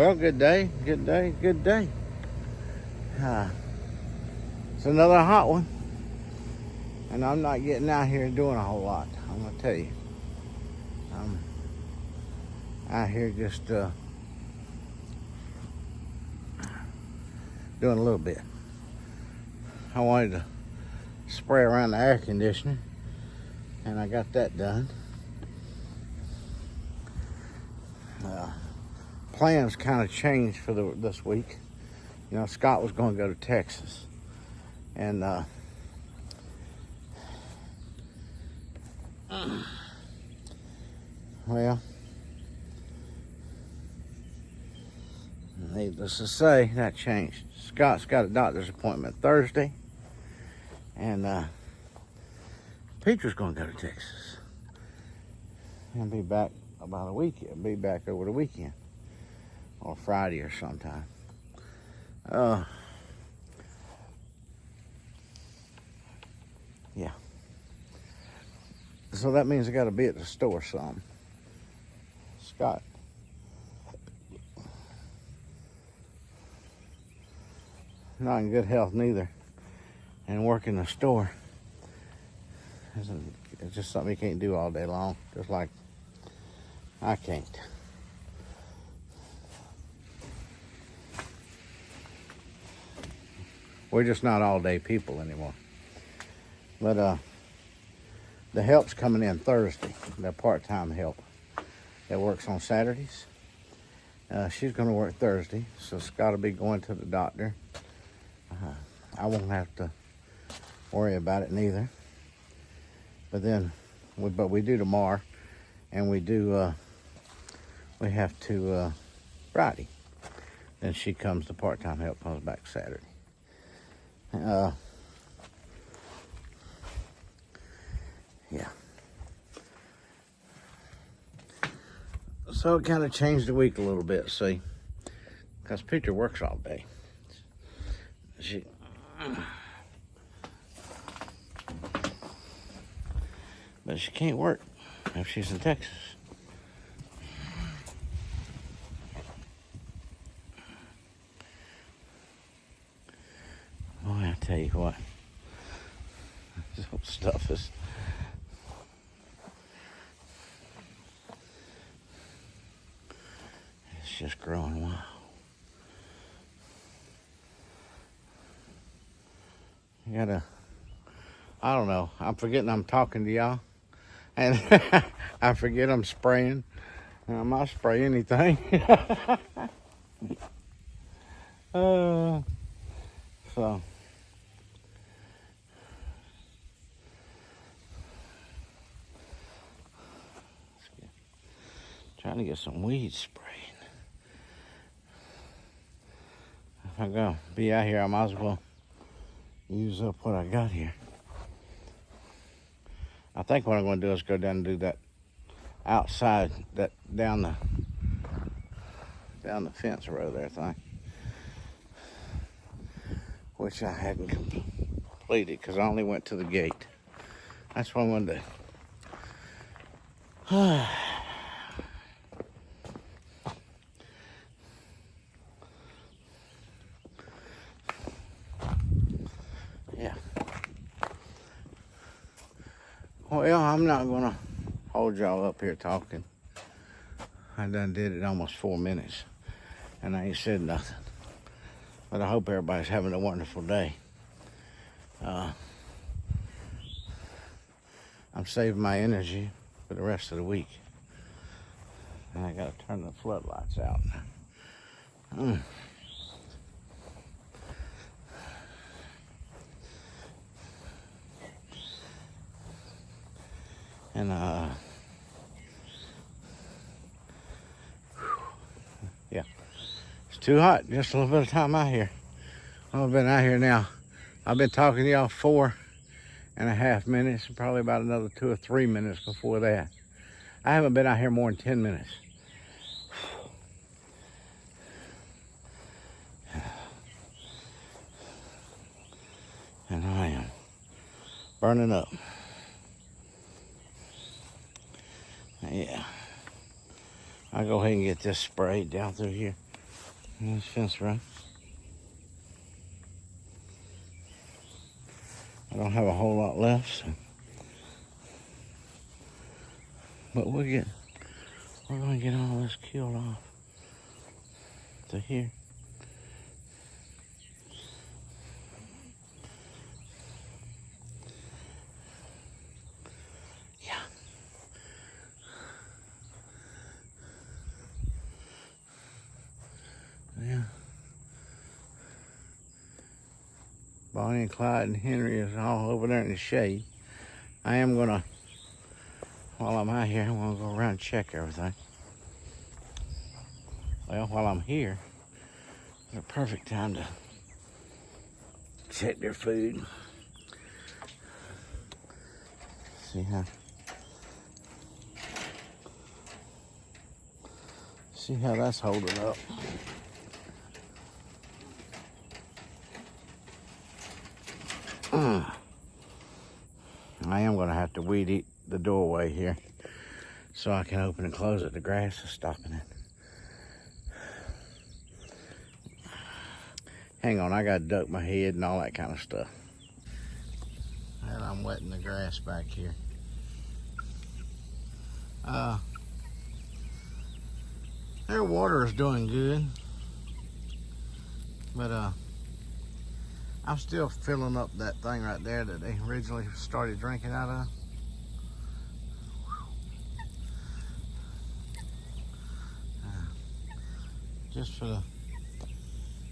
Well, good day, good day, good day. It's another hot one, and I'm not getting out here and doing a whole lot. I'm gonna tell you, I'm out here just doing a little bit. I wanted to spray around the air conditioner, and I got that done. Plans kind of changed for this week. You know, Scott was going to go to Texas, and well, needless to say, that changed. Scott's got a doctor's appointment Thursday, and Peter's going to go to Texas and be back about a week. Be back over the weekend or Friday or sometime. Yeah. So that means I got to be at the store some. Scott. Not in good health neither. And working the store it's just something you can't do all day long. Just like I can't. We're just not all day people anymore. But the help's coming in Thursday. The part-time help that works on Saturdays. She's going to work Thursday, so Scott will be going to the doctor. I won't have to worry about it neither. But then, we do tomorrow, and we have to Friday. Then she comes, the part-time help comes back Saturday. Yeah. So it kind of changed the week a little bit, see? Because Peter works all day. But she can't work if she's in Texas. Boy, I tell you what, this whole stuff is... It's just growing wild. I don't know, I'm forgetting I'm talking to y'all. And I forget I'm spraying. I might spray anything. So trying to get some weed spraying. If I'm gonna be out here, I might as well use up what I got here. I think what I'm going to do is go down and do that outside, that down the fence row there thing, which I hadn't completed because I only went to the gate. That's what I'm going to do. Yeah. Well, I'm not going to hold y'all up here talking. I done did it almost 4 minutes, and I ain't said nothing. But I hope everybody's having a wonderful day. I'm saving my energy for the rest of the week. And I got to turn the floodlights out now. And yeah, it's too hot. Just a little bit of time out here. I've been out here now. I've been talking to y'all 4.5 minutes, probably about another 2 or 3 minutes before that. I haven't been out here more than 10 minutes. And I am burning up. Yeah. I'll go ahead and get this sprayed down through here. This fence row. I don't have a whole lot left, so. But we're gonna get all this killed off to here. Yeah. Yeah. Bonnie and Clyde and Henry is all over there in the shade. I am gonna, while I'm out here, I'm gonna go around and check everything. Well, while I'm here, it's a perfect time to check their food. See how that's holding up. I am gonna have to weed eat the doorway here so I can open and close it. The grass is stopping it. Hang on, I gotta duck my head and all that kind of stuff. And I'm wetting the grass back here. Their water is doing good, but I'm still filling up that thing right there that they originally started drinking out of. Just for the,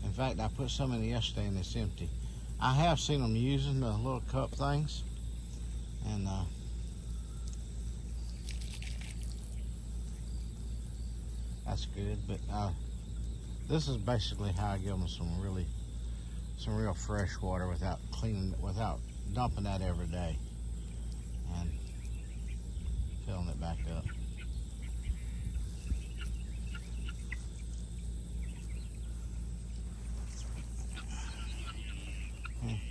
in fact, I put some in yesterday and it's empty. I have seen them using the little cup things, and that's good. But this is basically how I give them some real fresh water without dumping that every day and filling it back up.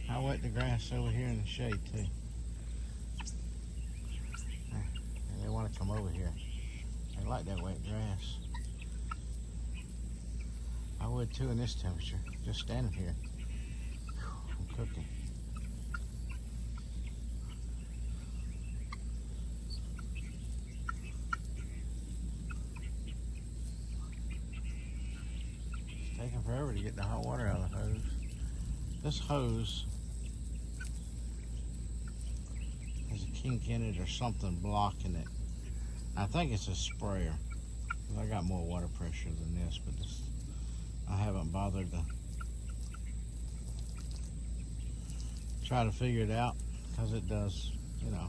I wet the grass over here in the shade too. And they want to come over here. They like that wet grass. I would too in this temperature, just standing here. I'm cooking. It's taking forever to get the hot water out of the hose. This hose has a kink in it or something blocking it. I think it's a sprayer. I got more water pressure than this, but I haven't bothered to try to figure it out, because it does, you know.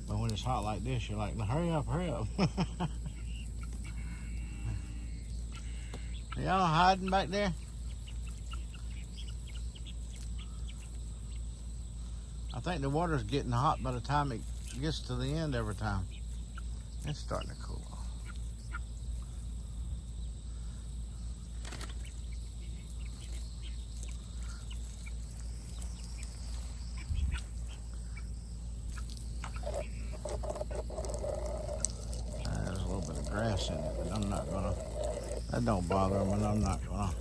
But when it's hot like this, you're like, hurry up, hurry up. Y'all hiding back there? I think the water's getting hot by the time it gets to the end every time. It's starting to cool off. There's a little bit of grass in it, but I'm not gonna, that don't bother them, and I'm not gonna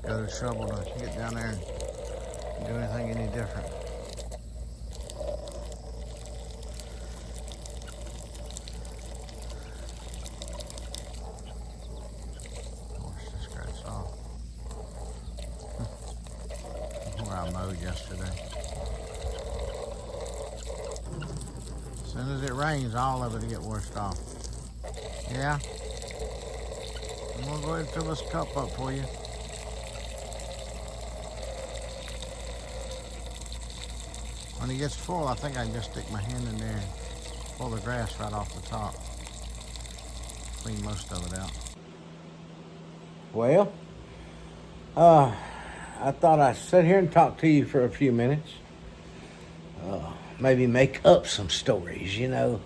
go to trouble to get down there and do anything any different. I mowed yesterday. As soon as it rains, all of it will get washed off. Yeah? I'm gonna go ahead and fill this cup up for you. When it gets full, I think I can just stick my hand in there and pull the grass right off the top. Clean most of it out. Well, I thought I'd sit here and talk to you for a few minutes. Maybe make up some stories, you know.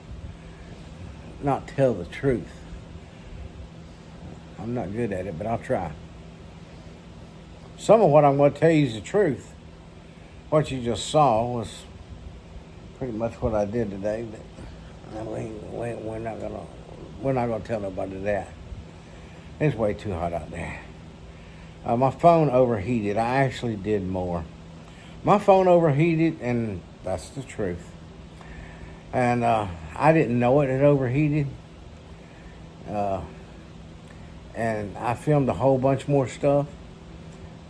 Not tell the truth. I'm not good at it, but I'll try. Some of what I'm going to tell you is the truth. What you just saw was pretty much what I did today, but we're not gonna tell nobody that. It's way too hot out there. My phone overheated. I actually did more. My phone overheated, and that's the truth. And I didn't know it had overheated. Uh, and I filmed a whole bunch more stuff.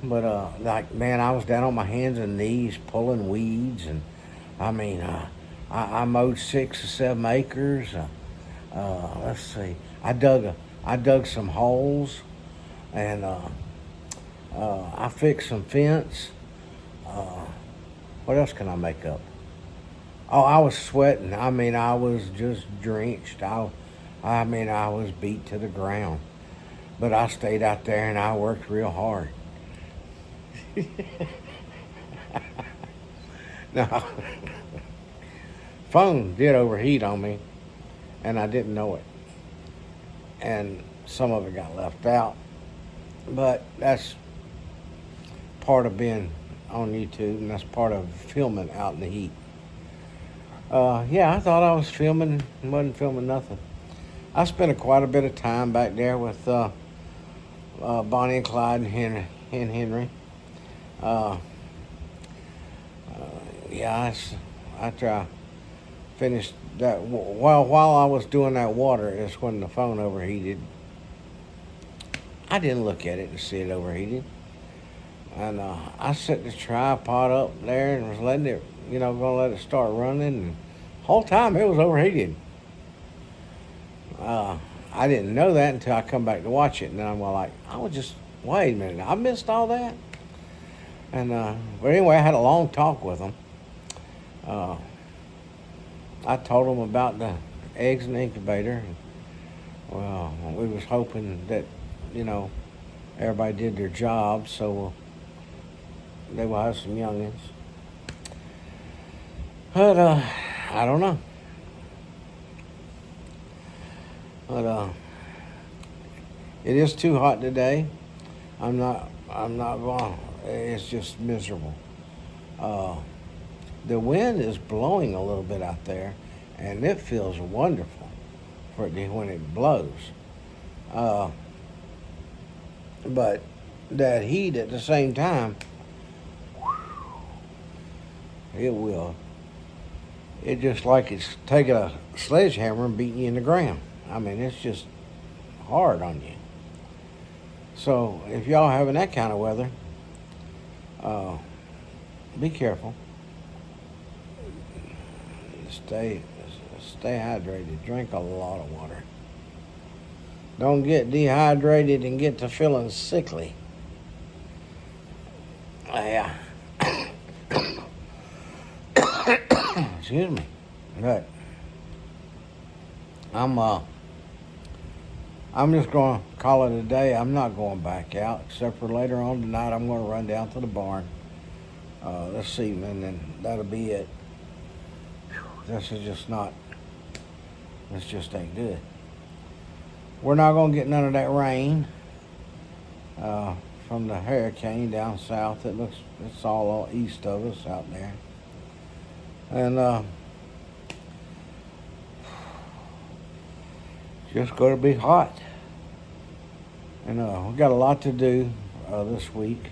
But like, man, I was down on my hands and knees pulling weeds, and I mean, I mowed 6 or 7 acres. Let's see, I dug some holes, and I fixed some fence. What else can I make up? Oh, I was sweating. I mean, I was just drenched. I mean, I was beat to the ground. But I stayed out there and I worked real hard. No, phone did overheat on me, and I didn't know it. And some of it got left out. But that's part of being on YouTube, and that's part of filming out in the heat. Yeah, I thought I was filming, wasn't filming nothing. I spent quite a bit of time back there with Bonnie and Clyde and Henry. Yeah, after I finished that, while I was doing that water, is when the phone overheated. I didn't look at it to see it overheated. And I set the tripod up there and was letting it, gonna let it start running. And the whole time it was overheated. I didn't know that until I come back to watch it. And then I'm like, wait a minute, I missed all that? And, but anyway, I had a long talk with them. I told them about the eggs in the incubator. Well, we was hoping that, everybody did their job, so they will have some youngins. But, I don't know. But, it is too hot today. I'm not going, it's just miserable. The wind is blowing a little bit out there, and it feels wonderful when it blows. But that heat at the same time, it's just like it's taking a sledgehammer and beating you in the ground. I mean, it's just hard on you. So if y'all having that kind of weather, be careful. Stay hydrated. Drink a lot of water. Don't get dehydrated and get to feeling sickly. Yeah. Excuse me. But I'm just going to call it a day. I'm not going back out, except for later on tonight. I'm going to run down to the barn this evening, and that'll be it. This just ain't good. We're not going to get none of that rain from the hurricane down south. It's all east of us out there. And just going to be hot. And we got a lot to do this week.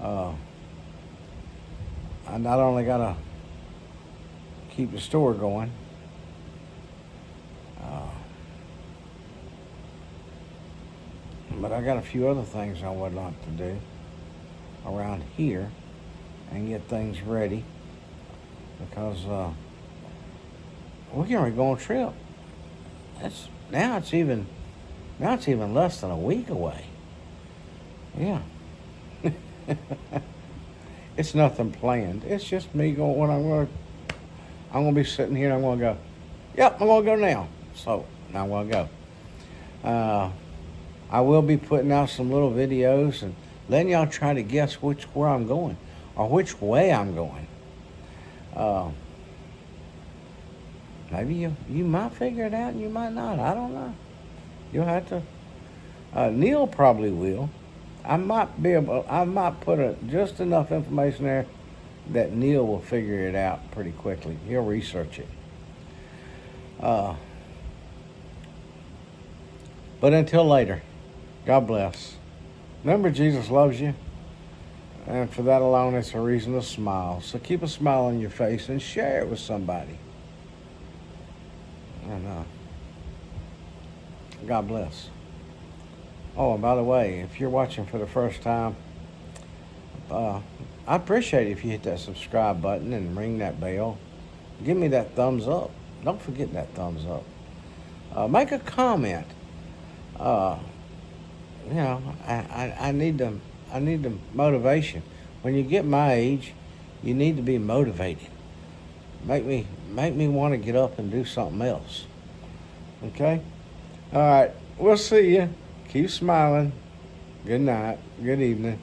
I not only got to keep the store going, but I got a few other things I would like to do around here and get things ready, because we're going to go on a trip. Now it's even less than a week away. Yeah. It's nothing planned. It's just me going. When I'm going to be sitting here and I'm going to go, yep, I'm going to go now. So now I'm going to go. I will be putting out some little videos and letting y'all try to guess where I'm going or which way I'm going. Maybe you might figure it out and you might not. I don't know. You'll have to. Neil probably will. I might put just enough information there that Neil will figure it out pretty quickly. He'll research it. But until later, God bless. Remember, Jesus loves you. And for that alone, it's a reason to smile. So keep a smile on your face and share it with somebody. And God bless. Oh, and by the way, if you're watching for the first time, I appreciate it if you hit that subscribe button and ring that bell. Give me that thumbs up. Don't forget that thumbs up. Make a comment. I need the motivation. When you get my age, you need to be motivated. Make me want to get up and do something else. Okay? All right. We'll see you. Keep smiling. Good night. Good evening.